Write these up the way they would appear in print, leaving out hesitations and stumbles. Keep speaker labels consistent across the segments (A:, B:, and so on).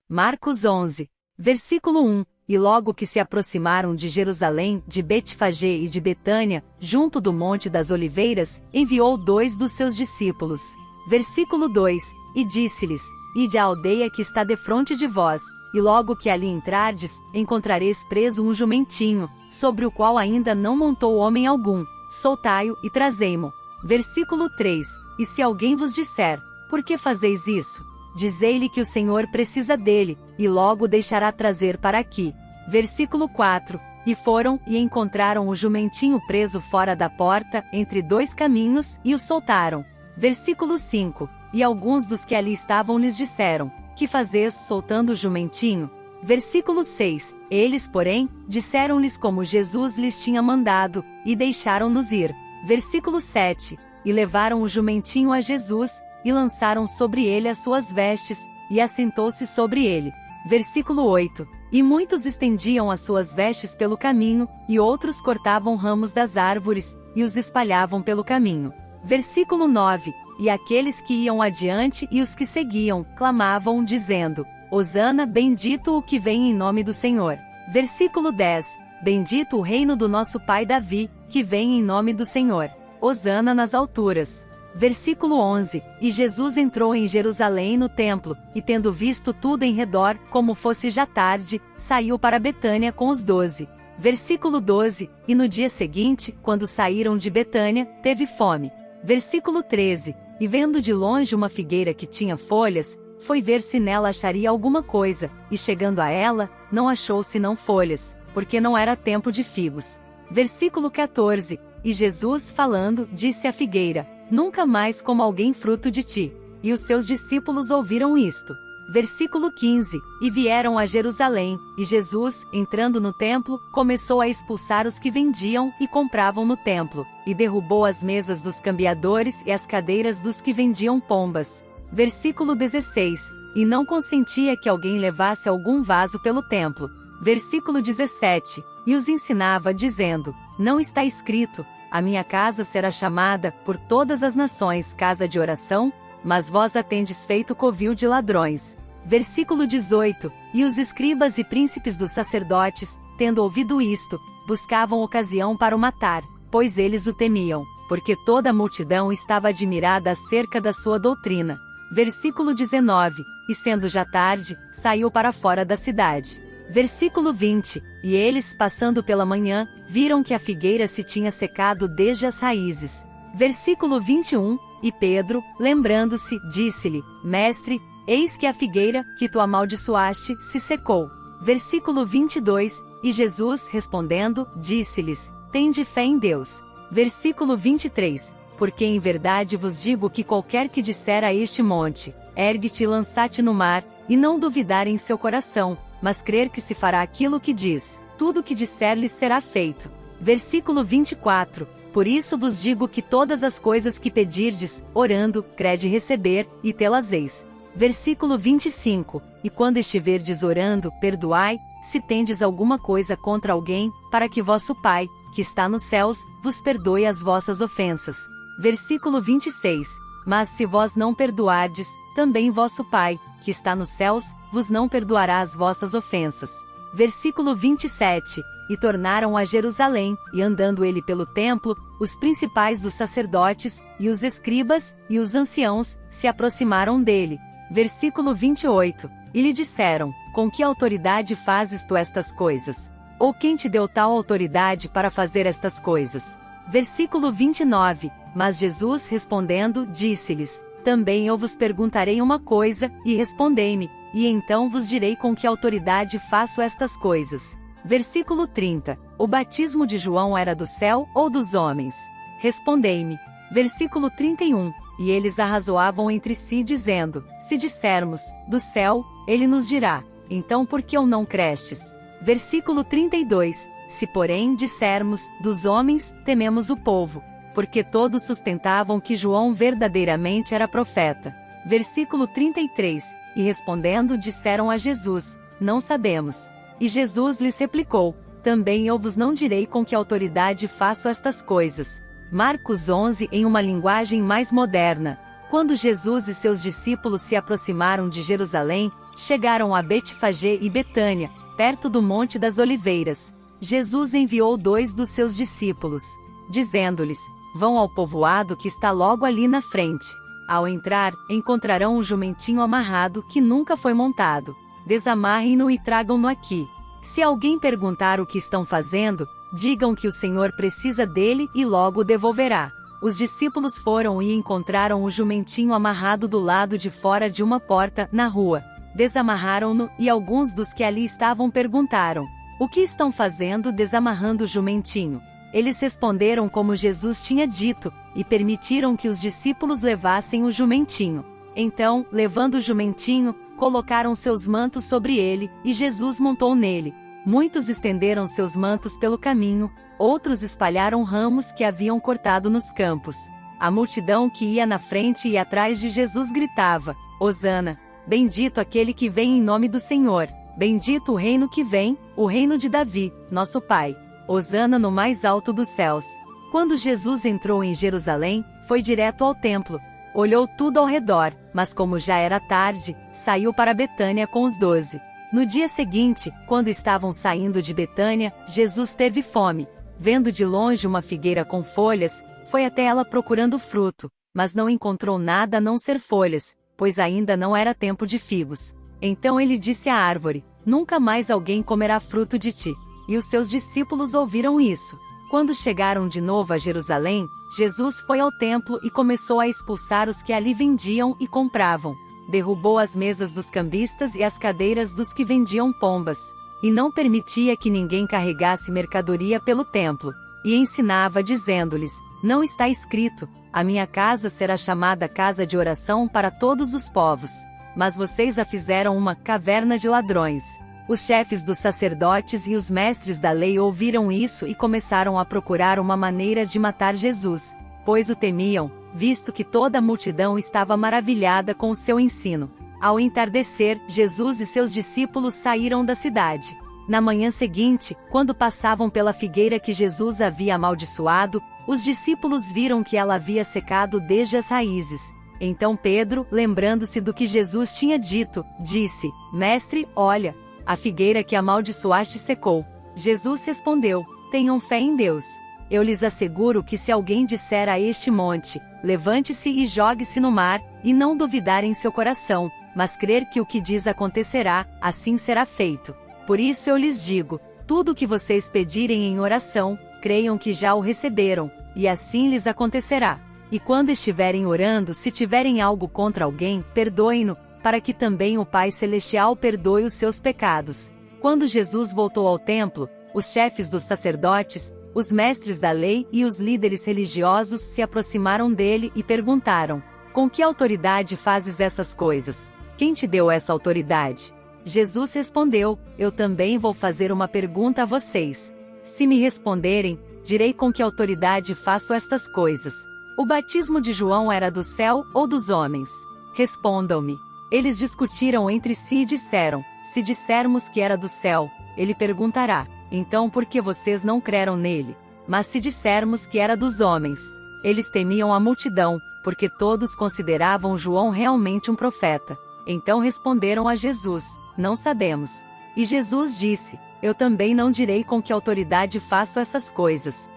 A: Marcos 11, versículo 1. E logo que se aproximaram de Jerusalém, de Betfagé e de Betânia, junto do Monte das Oliveiras, enviou 2 dos seus discípulos. Versículo 2. E disse-lhes: Ide à aldeia que está defronte de vós, e logo que ali entrardes, encontrareis preso um jumentinho, sobre o qual ainda não montou homem algum. Soltai-o e trazei-mo. Versículo 3. E se alguém vos disser: Por que fazeis isso? Dizei-lhe que o Senhor precisa dele, e logo o deixará trazer para aqui. Versículo 4. E foram, e encontraram o jumentinho preso fora da porta, entre 2 caminhos, e o soltaram. Versículo 5. E alguns dos que ali estavam lhes disseram: Que fazes soltando o jumentinho? Versículo 6. Eles, porém, disseram-lhes como Jesus lhes tinha mandado, e deixaram-nos ir. Versículo 7. E levaram o jumentinho a Jesus, e lançaram sobre ele as suas vestes, e assentou-se sobre ele. Versículo 8. E muitos estendiam as suas vestes pelo caminho, e outros cortavam ramos das árvores, e os espalhavam pelo caminho. Versículo 9. E aqueles que iam adiante e os que seguiam, clamavam, dizendo: Hosana, bendito o que vem em nome do Senhor. Versículo 10. Bendito o reino do nosso pai Davi, que vem em nome do Senhor. Hosana nas alturas. Versículo 11. E Jesus entrou em Jerusalém no templo, e tendo visto tudo em redor, como fosse já tarde, saiu para Betânia com os 12. Versículo 12. E no dia seguinte, quando saíram de Betânia, teve fome. Versículo 13. E vendo de longe uma figueira que tinha folhas, foi ver se nela acharia alguma coisa, e chegando a ela, não achou senão folhas, porque não era tempo de figos. Versículo 14. E Jesus, falando, disse à figueira: Nunca mais coma alguém fruto de ti. E os seus discípulos ouviram isto. Versículo 15. E vieram a Jerusalém, e Jesus, entrando no templo, começou a expulsar os que vendiam e compravam no templo, e derrubou as mesas dos cambiadores e as cadeiras dos que vendiam pombas. Versículo 16. E não consentia que alguém levasse algum vaso pelo templo. Versículo 17. E os ensinava, dizendo: Não está escrito: A minha casa será chamada, por todas as nações, casa de oração? Mas vós a tendes feito covil de ladrões. Versículo 18. E os escribas e príncipes dos sacerdotes, tendo ouvido isto, buscavam ocasião para o matar, pois eles o temiam, porque toda a multidão estava admirada acerca da sua doutrina. Versículo 19. E sendo já tarde, saiu para fora da cidade. Versículo 20. E eles, passando pela manhã, viram que a figueira se tinha secado desde as raízes. Versículo 21. E Pedro, lembrando-se, disse-lhe: Mestre, eis que a figueira, que tu amaldiçoaste, se secou. Versículo 22. E Jesus, respondendo, disse-lhes: Tende fé em Deus. Versículo 23. Porque em verdade vos digo que qualquer que disser a este monte: Ergue-te e lança-te no mar, e não duvidar em seu coração, mas crer que se fará aquilo que diz, tudo o que disser-lhes será feito. Versículo 24. Por isso vos digo que todas as coisas que pedirdes, orando, crede receber, e tê-las eis. Versículo 25. E quando estiverdes orando, perdoai, se tendes alguma coisa contra alguém, para que vosso Pai, que está nos céus, vos perdoe as vossas ofensas. Versículo 26. Mas se vós não perdoardes, também vosso Pai, que está nos céus, vos não perdoará as vossas ofensas. Versículo 27. E tornaram a Jerusalém, e andando ele pelo templo, os principais dos sacerdotes, e os escribas, e os anciãos, se aproximaram dele. Versículo 28. E lhe disseram: Com que autoridade fazes tu estas coisas? Ou quem te deu tal autoridade para fazer estas coisas? Versículo 29. Mas Jesus respondendo, disse-lhes: Também eu vos perguntarei uma coisa, e respondei-me, e então vos direi com que autoridade faço estas coisas. Versículo 30. O batismo de João era do céu ou dos homens? Respondei-me. Versículo 31. E eles arrazoavam entre si, dizendo: Se dissermos, do céu, ele nos dirá: Então por que o não crestes? Versículo 32. Se porém dissermos, dos homens, tememos o povo, porque todos sustentavam que João verdadeiramente era profeta. Versículo 33. E respondendo disseram a Jesus: Não sabemos. E Jesus lhes replicou: Também eu vos não direi com que autoridade faço estas coisas. Marcos 11 em uma linguagem mais moderna. Quando Jesus e seus discípulos se aproximaram de Jerusalém, Chegaram a Betfagé e Betânia, perto do Monte das Oliveiras. Jesus enviou 2 dos seus discípulos, dizendo-lhes: vão ao povoado que está logo ali na frente. Ao entrar, encontrarão um jumentinho amarrado que nunca foi montado. Desamarrem-no e tragam-no aqui. Se alguém perguntar o que estão fazendo, digam que o Senhor precisa dele e logo o devolverá. Os discípulos foram e encontraram o jumentinho amarrado do lado de fora de uma porta, na rua. Desamarraram-no, e alguns dos que ali estavam perguntaram: o que estão fazendo desamarrando o jumentinho? Eles responderam como Jesus tinha dito, e permitiram que os discípulos levassem o jumentinho. Então, levando o jumentinho, colocaram seus mantos sobre ele, e Jesus montou nele. Muitos estenderam seus mantos pelo caminho, outros espalharam ramos que haviam cortado nos campos. A multidão que ia na frente e atrás de Jesus gritava: Hosana! Bendito aquele que vem em nome do Senhor! Bendito o reino que vem, o reino de Davi, nosso pai! Hosana no mais alto dos céus! Quando Jesus entrou em Jerusalém, foi direto ao templo. Olhou tudo ao redor, mas como já era tarde, saiu para Betânia com os 12. No dia seguinte, quando estavam saindo de Betânia, Jesus teve fome. Vendo de longe uma figueira com folhas, foi até ela procurando fruto, mas não encontrou nada a não ser folhas, pois ainda não era tempo de figos. Então ele disse à árvore: nunca mais alguém comerá fruto de ti. E os seus discípulos ouviram isso. Quando chegaram de novo a Jerusalém, Jesus foi ao templo e começou a expulsar os que ali vendiam e compravam. Derrubou as mesas dos cambistas e as cadeiras dos que vendiam pombas. E não permitia que ninguém carregasse mercadoria pelo templo. E ensinava dizendo-lhes: não está escrito: a minha casa será chamada casa de oração para todos os povos. Mas vocês a fizeram uma caverna de ladrões. Os chefes dos sacerdotes e os mestres da lei ouviram isso e começaram a procurar uma maneira de matar Jesus, pois o temiam, visto que toda a multidão estava maravilhada com o seu ensino. Ao entardecer, Jesus e seus discípulos saíram da cidade. Na manhã seguinte, quando passavam pela figueira que Jesus havia amaldiçoado, os discípulos viram que ela havia secado desde as raízes. Então Pedro, lembrando-se do que Jesus tinha dito, disse: Mestre, olha, a figueira que amaldiçoaste secou. Jesus respondeu: tenham fé em Deus. Eu lhes asseguro que se alguém disser a este monte: levante-se e jogue-se no mar, e não duvidar em seu coração, mas crer que o que diz acontecerá, assim será feito. Por isso eu lhes digo: tudo o que vocês pedirem em oração, creiam que já o receberam, e assim lhes acontecerá. E quando estiverem orando, se tiverem algo contra alguém, perdoem-no, para que também o Pai Celestial perdoe os seus pecados. Quando Jesus voltou ao templo, os chefes dos sacerdotes, os mestres da lei e os líderes religiosos se aproximaram dele e perguntaram: com que autoridade fazes essas coisas? Quem te deu essa autoridade? Jesus respondeu: eu também vou fazer uma pergunta a vocês. Se me responderem, direi com que autoridade faço estas coisas. O batismo de João era do céu ou dos homens? Respondam-me. Eles discutiram entre si e disseram: se dissermos que era do céu, ele perguntará: então por que vocês não creram nele? Mas se dissermos que era dos homens, eles temiam a multidão, porque todos consideravam João realmente um profeta. Então responderam a Jesus: não sabemos. E Jesus disse: eu também não direi com que autoridade faço essas coisas.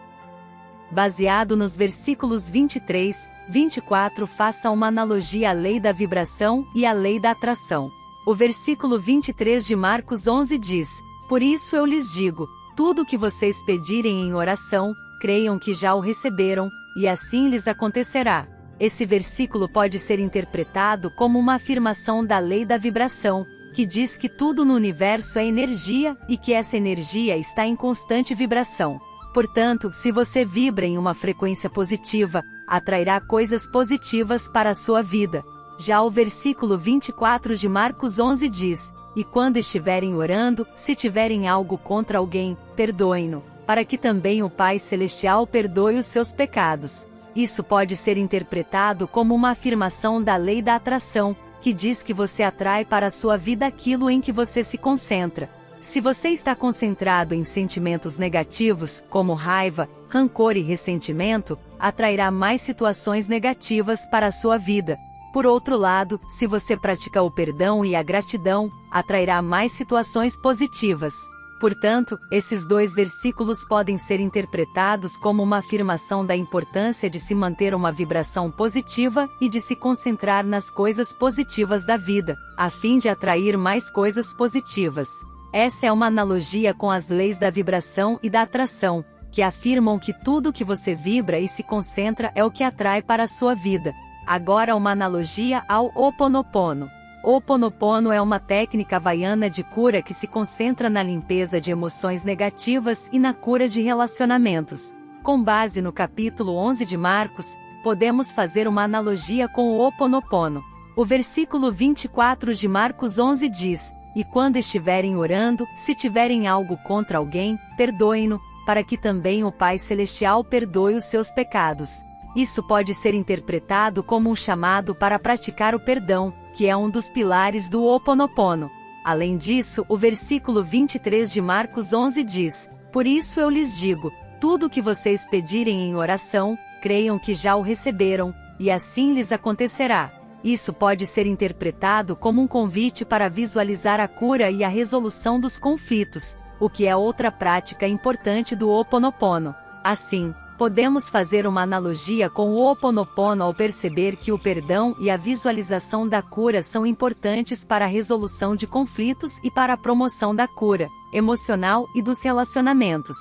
A: Baseado nos versículos 23, 24, faça uma analogia à lei da vibração e à lei da atração. O versículo 23 de Marcos 11 diz: por isso eu lhes digo, tudo o que vocês pedirem em oração, creiam que já o receberam, e assim lhes acontecerá. Esse versículo pode ser interpretado como uma afirmação da lei da vibração, que diz que tudo no universo é energia e que essa energia está em constante vibração. Portanto, se você vibra em uma frequência positiva, atrairá coisas positivas para a sua vida. Já o versículo 24 de Marcos 11 diz: e quando estiverem orando, se tiverem algo contra alguém, perdoem-no, para que também o Pai Celestial perdoe os seus pecados. Isso pode ser interpretado como uma afirmação da lei da atração, que diz que você atrai para a sua vida aquilo em que você se concentra. Se você está concentrado em sentimentos negativos, como raiva, rancor e ressentimento, atrairá mais situações negativas para a sua vida. Por outro lado, se você pratica o perdão e a gratidão, atrairá mais situações positivas. Portanto, esses dois versículos podem ser interpretados como uma afirmação da importância de se manter uma vibração positiva e de se concentrar nas coisas positivas da vida, a fim de atrair mais coisas positivas. Essa é uma analogia com as leis da vibração e da atração, que afirmam que tudo que você vibra e se concentra é o que atrai para a sua vida. Agora uma analogia ao Ho'oponopono. O Ho'oponopono é uma técnica havaiana de cura que se concentra na limpeza de emoções negativas e na cura de relacionamentos. Com base no capítulo 11 de Marcos, podemos fazer uma analogia com o Ho'oponopono. O versículo 24 de Marcos 11 diz: "E quando estiverem orando, se tiverem algo contra alguém, perdoem-no, para que também o Pai Celestial perdoe os seus pecados." Isso pode ser interpretado como um chamado para praticar o perdão, que é um dos pilares do Ho'oponopono. Além disso, o versículo 23 de Marcos 11 diz: "Por isso eu lhes digo, tudo o que vocês pedirem em oração, creiam que já o receberam, e assim lhes acontecerá." Isso pode ser interpretado como um convite para visualizar a cura e a resolução dos conflitos, o que é outra prática importante do Ho'oponopono. Assim, podemos fazer uma analogia com o Ho'oponopono ao perceber que o perdão e a visualização da cura são importantes para a resolução de conflitos e para a promoção da cura emocional e dos relacionamentos.